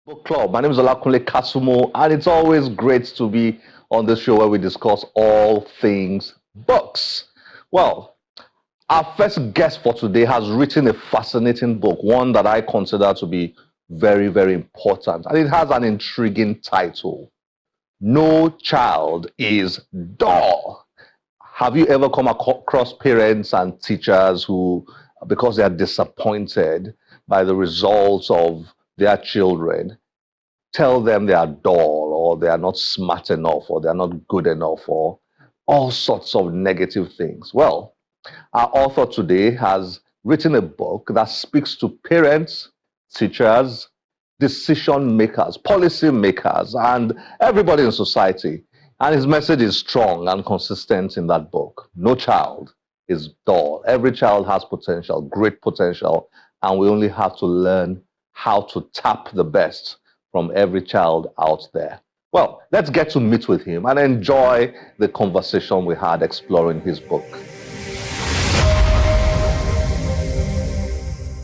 Book Club. My name is Olakunle Kasumo, and it's always great to be on this show where we discuss all things books. Well, our first guest for today has written a fascinating book, one that I consider to be very, very important, and it has an intriguing title. No child is dull. Have you ever come across parents and teachers who, because they are disappointed by the results of their children, tell them they are dull or they are not smart enough or they are not good enough or all sorts of negative things? Well, our author today has written a book that speaks to parents, teachers, decision makers, policy makers, and everybody in society. And his message is strong and consistent in that book. No child is dull. Every child has potential, great potential, and we only have to learn how to tap the best from every child out there. Well, let's get to meet with him and enjoy the conversation we had exploring his book.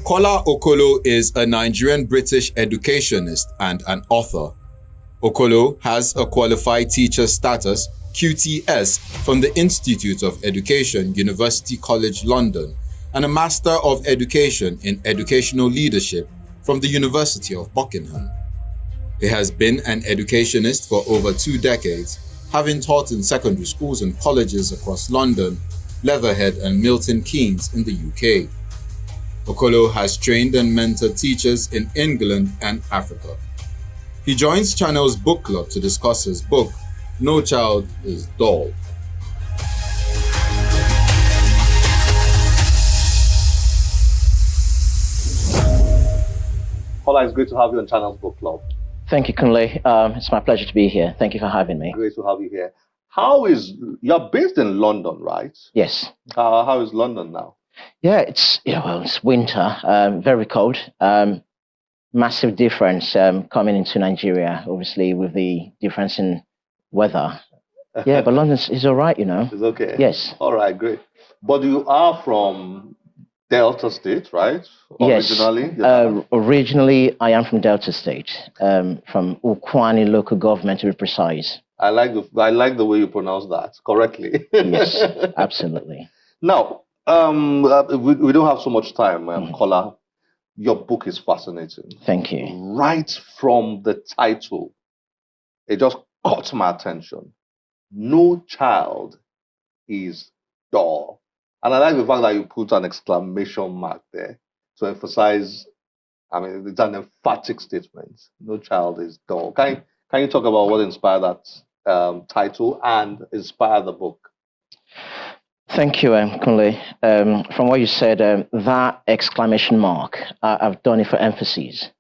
Kola Okolo is a Nigerian-British educationist and an author. Okolo has a qualified teacher status, QTS, from the Institute of Education, University College London, and a Master of Education in Educational Leadership from the University of Buckingham. He has been an educationist for over 2 decades, having taught in secondary schools and colleges across London, Leatherhead and Milton Keynes in the UK. Okolo has trained and mentored teachers in England and Africa. He joins Channel's book club to discuss his book, No Child is Dull. Paula, it's great to have you on Channel's book club. Thank you, Kunle. It's my pleasure to be here. Thank you for having me. Great to have you here. You're based in London, right? Yes. How is London now? Yeah, it's winter, very cold. Massive difference coming into Nigeria, obviously, with the difference in weather. Yeah, but London is all right, It's okay. Yes. All right, great. But you are from Delta State, right? Yes. Originally? Originally, I am from Delta State, from Ukwani local government to be precise. I like the way you pronounce that correctly. Yes, absolutely. Now, we don't have so much time, Kola. Your book is fascinating. Thank you. Right from the title, it just caught my attention. No child is dull. And I like the fact that you put an exclamation mark there to emphasize, it's an emphatic statement. No child is dull. Can you talk about what inspired that title and inspired the book? Thank you, Kunle. From what you said, that exclamation mark, I've done it for emphasis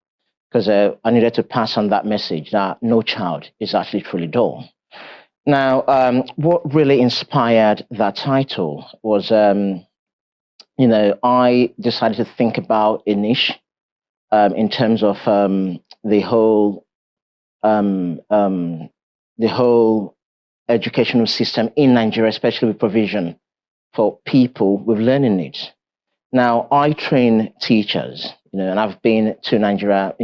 because I needed to pass on that message that no child is actually truly dull. Now, what really inspired that title was, I decided to think about a niche in terms of the whole educational system in Nigeria, especially with provision for people with learning needs. Now, I train teachers, and I've been to Nigeria,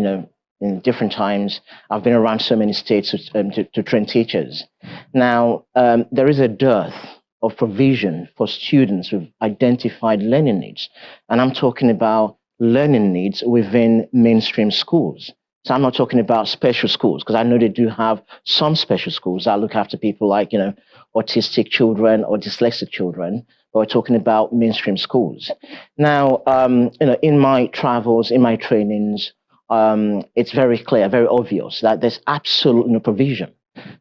in different times. I've been around so many states to train teachers. Now, there is a dearth of provision for students with identified learning needs. And I'm talking about learning needs within mainstream schools. So I'm not talking about special schools, because I know they do have some special schools that look after people like, autistic children or dyslexic children, but we're talking about mainstream schools. Now, in my travels, in my trainings, it's very clear, very obvious that there's absolutely no provision.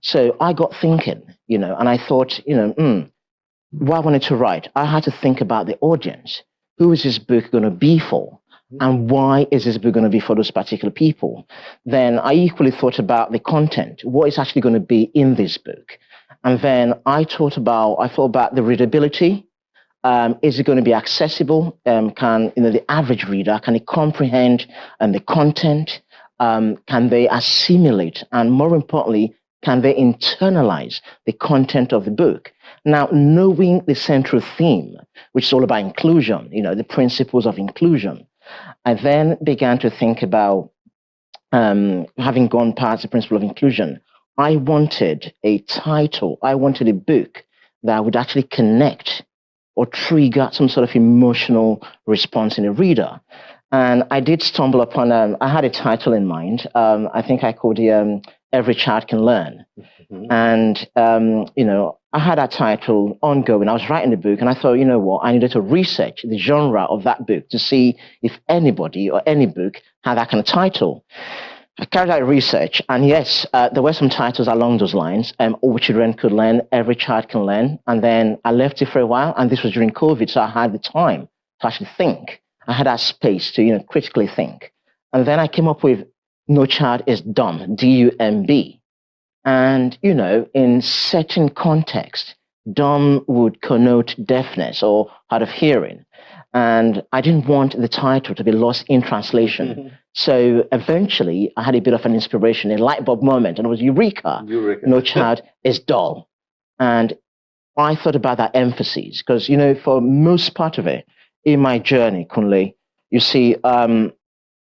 So I got thinking, and I thought, what I wanted to write, I had to think about the audience. Who is this book going to be for? And why is this book going to be for those particular people? Then I equally thought about the content. What is actually going to be in this book? And then I thought about the readability. Is it going to be accessible? Can the average reader, can it comprehend the content? Can they assimilate? And more importantly, can they internalize the content of the book? Now, knowing the central theme, which is all about inclusion, the principles of inclusion, I then began to think about having gone past the principle of inclusion, I wanted a title, I wanted a book that would actually connect or trigger some sort of emotional response in a reader. And I did stumble upon, I had a title in mind. I think I called it Every Child Can Learn. Mhm. And, I had that title ongoing. I was writing the book and I thought, you know what, I needed to research the genre of that book to see if anybody or any book had that kind of title. I carried out research, and yes, there were some titles along those lines. All children could learn, every child can learn. And then I left it for a while, and this was during COVID, so I had the time to actually think. I had that space to, critically think. And then I came up with No Child is Dumb, D-U-M-B. And, in certain context, dumb would connote deafness or hard of hearing. And I didn't want the title to be lost in translation. Mhm. So eventually, I had a bit of an inspiration, a light bulb moment, and it was Eureka. Eureka. No child is dull. And I thought about that emphasis because, for most part of it, in my journey, Kunle, you see,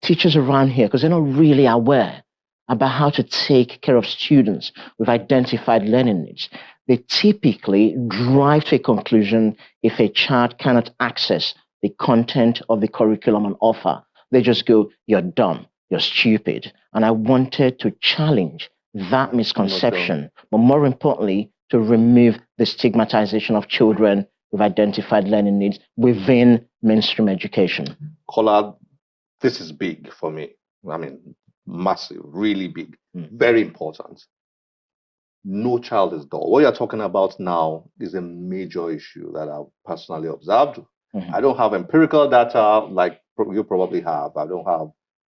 teachers around here, because they're not really aware about how to take care of students with identified learning needs. They typically drive to a conclusion if a child cannot access the content of the curriculum on offer. They just go, you're dumb, you're stupid. And I wanted to challenge that misconception, but more importantly, to remove the stigmatization of children with identified learning needs within mainstream education. Kola, this is big for me. I mean, massive, really big, Mm. very important. No child is dull. What you're talking about now is a major issue that I've personally observed. Mhm. I don't have empirical data like you probably have. I don't have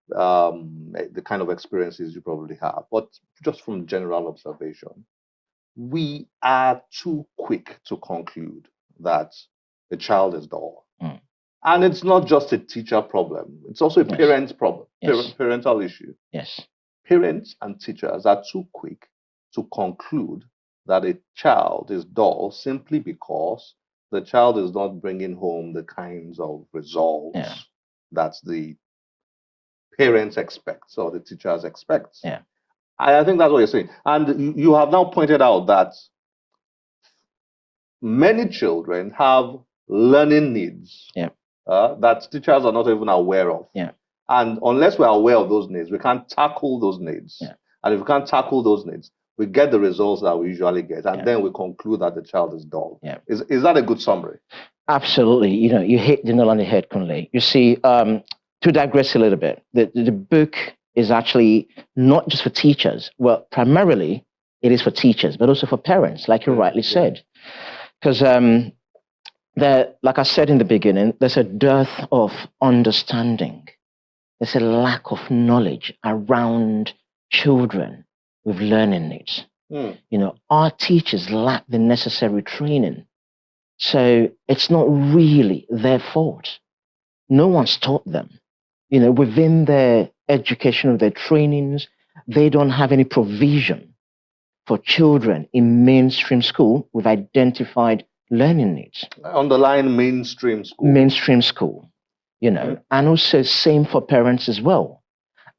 the kind of experiences you probably have, but just from general observation, we are too quick to conclude that a child is dull. Mm. And it's not just a teacher problem, it's also a Yes. parent problem, Yes. parental issue. Yes. Parents and teachers are too quick to conclude that a child is dull simply because the child is not bringing home the kinds of results Yeah. that the parents expect or the teachers expect. Yeah. I think that's what you're saying. And you have now pointed out that many children have learning needs Yeah. that teachers are not even aware of. Yeah. And unless we're aware of those needs, we can't tackle those needs. Yeah. And if we can't tackle those needs, we get the results that we usually get. And Yeah. then we conclude that the child is dull. Yeah. Is that a good summary? Absolutely. You hit the nail on the head, Kunle. You see, to digress a little bit, the book is actually not just for teachers. Well, primarily it is for teachers, but also for parents, like you rightly said. Because like I said in the beginning, there's a dearth of understanding. There's a lack of knowledge around children with learning needs. Our teachers lack the necessary training. So it's not really their fault. No one's taught them. Within their education, their trainings, they don't have any provision for children in mainstream school with identified learning needs. Underline mainstream school. Mainstream school, and also same for parents as well.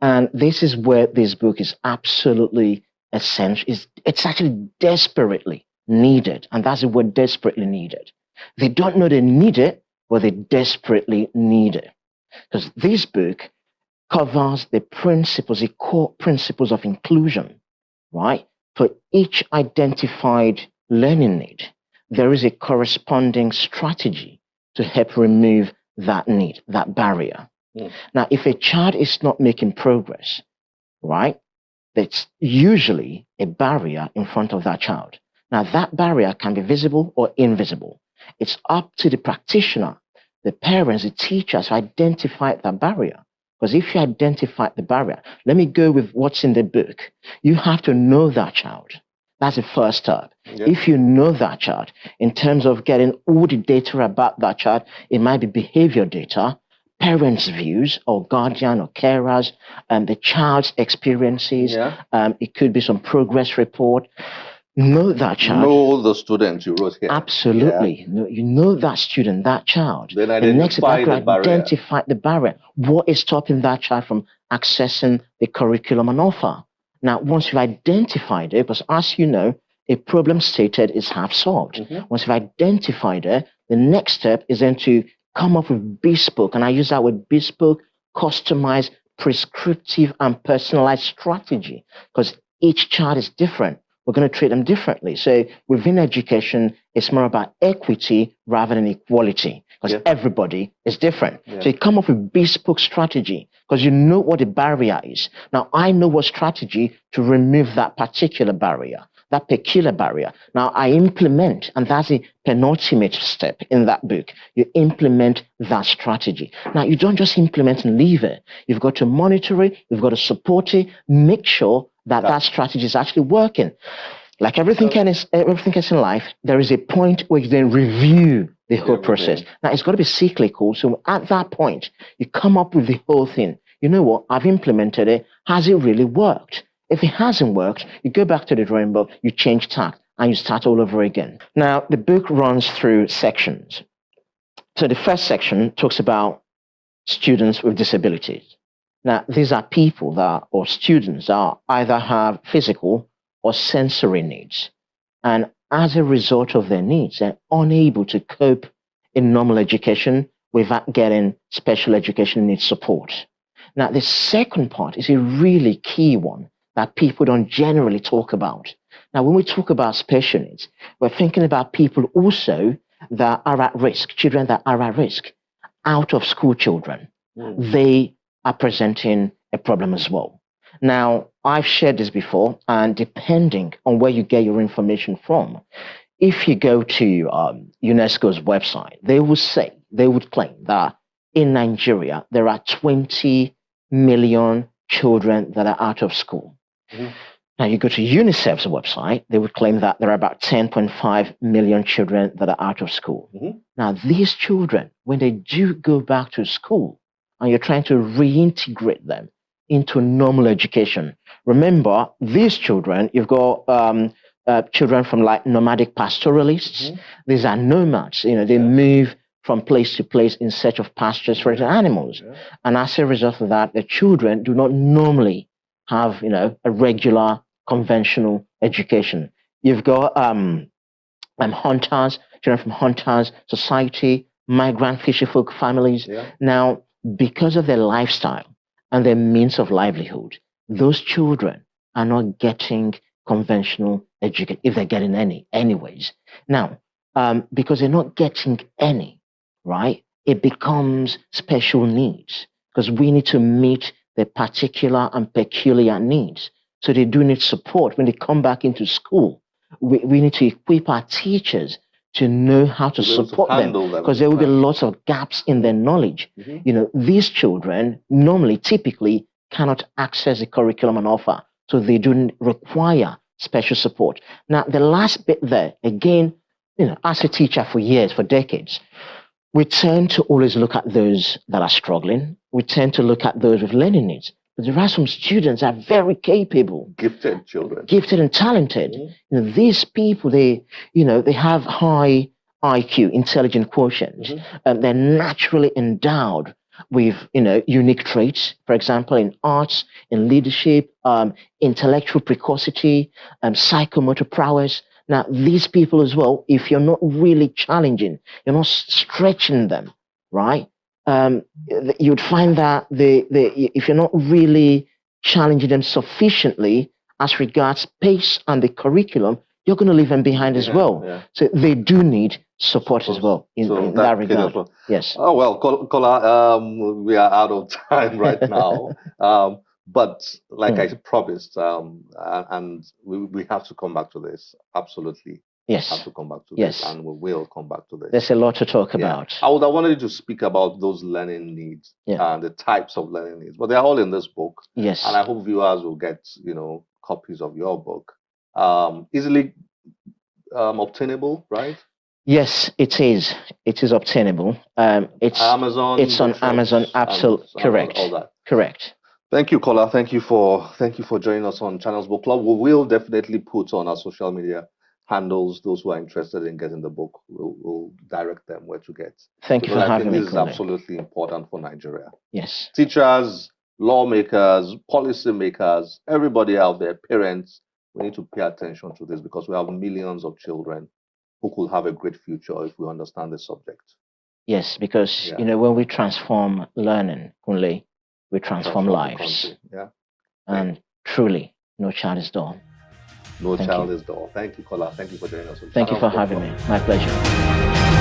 And this is where this book is absolutely essential. It's actually desperately needed. And that's the word, desperately needed. They don't know they need it, but they desperately need it. Because this book covers the core principles of inclusion, right? For each identified learning need, there is a corresponding strategy to help remove that need, that barrier. Now, if a child is not making progress, right, that's usually a barrier in front of that child. Now, that barrier can be visible or invisible. It's up to the practitioner, the parents, the teachers to identify that barrier. Because if you identify the barrier, let me go with what's in the book. You have to know that child. That's the first step. Yeah. If you know that child, in terms of getting all the data about that child, it might be behavior data, parents' views, or guardian or carers, the child's experiences. Yeah. It could be some progress report. know that child. Know the student you wrote here. Yeah. Absolutely. You know that student, that child. Then The next step, identify the barrier. identify the barrier. What is stopping that child from accessing the curriculum and offer? Now, once you've identified it, because as you know, a problem stated is half solved. Once you've identified it, the next step is then to come up with bespoke, and I use that word bespoke, customized, prescriptive, and personalized strategy, because each child is different. We're going to treat them differently. So within education, it's more about equity rather than equality, because everybody is different. So you come up with bespoke strategy because you know what the barrier is. Now, I know what strategy to remove that particular barrier, that peculiar barrier. Now, I implement, and that's the penultimate step in that book. You implement that strategy. Now, you don't just implement and leave it. You've got to monitor it, you've got to support it, make sure that strategy is actually working. Like everything else in life, there is a point where you then review the whole process. Now, it's got to be cyclical. So at that point, you come up with the whole thing. You know what? I've implemented it. Has it really worked? If it hasn't worked, you go back to the drawing board, you change tack, and you start all over again. Now, the book runs through sections. So the first section talks about students with disabilities. Now, these are people or students that either have physical or sensory needs. And as a result of their needs, they're unable to cope in normal education without getting special education needs support. Now, the second part is a really key one that people don't generally talk about. Now, when we talk about special needs, we're thinking about people also that are at risk, children that are at risk, out of school children. They are presenting a problem as well. Now, I've shared this before, and depending on where you get your information from, if you go to UNESCO's website, they would claim that in Nigeria, there are 20 million children that are out of school. Now, you go to UNICEF's website, they would claim that there are about 10.5 million children that are out of school. Now, these children, when they do go back to school, and you're trying to reintegrate them into normal education. Remember, these children, you've got children from like nomadic pastoralists. These are nomads. They move from place to place in search of pastures for their animals. And as a result of that, the children do not normally have, a regular, conventional education. You've got hunters, children from hunters society, migrant fisherfolk families. Now, because of their lifestyle and their means of livelihood, those children are not getting conventional education, if they're getting any, anyways. Now, because they're not getting any, right, it becomes special needs because we need to meet their particular and peculiar needs. So they do need support when they come back into school. We need to equip our teachers to know how to support them because there will be lots of gaps in their knowledge. These children normally, typically, cannot access the curriculum and offer, so they do require special support. Now, the last bit there, again, as a teacher for years, for decades, we tend to always look at those that are struggling. We tend to look at those with learning needs. But there are some students that are very capable, gifted children, gifted and talented. These people, they have high IQ, intelligent quotient. They're naturally endowed with, unique traits. For example, in arts, in leadership, intellectual precocity, psychomotor prowess. Now, these people as well, if you're not really challenging, you're not stretching them, right? You'd find that if you're not really challenging them sufficiently as regards pace and the curriculum, you're going to leave them behind as well. So they do need support as well in that regard. Well. Yes. Oh, well, Kola, we are out of time right now. But like I promised, and we have to come back to this. Absolutely. Yes. Have to come back to this, and we will come back to this. There's a lot to talk about. I wanted you to speak about those learning needs and the types of learning needs, but they're all in this book. Yes. And I hope viewers will get, copies of your book. Easily obtainable, right? Yes, it is. It is obtainable. It's Amazon. It's on Amazon. Absolutely correct. All that. Correct. Thank you, Kola. Thank you for joining us on Channels Book Club. We will definitely put on our social media handles those who are interested in getting the book. We'll direct them where to get, Thank you because for I think having me, this is Kole. absolutely important for Nigeria. Yes. Teachers, lawmakers, policymakers, everybody out there, parents, we need to pay attention to this because we have millions of children who could have a great future if we understand the subject. Yes, because Yeah, when we transform learning, Kunle, we transform transform the lives. country. Yeah, And truly, no child is dull. no Thank child you. is dull. Thank you, Kola. Thank you for joining us on Thank you Channels for Book having Club. me. My pleasure.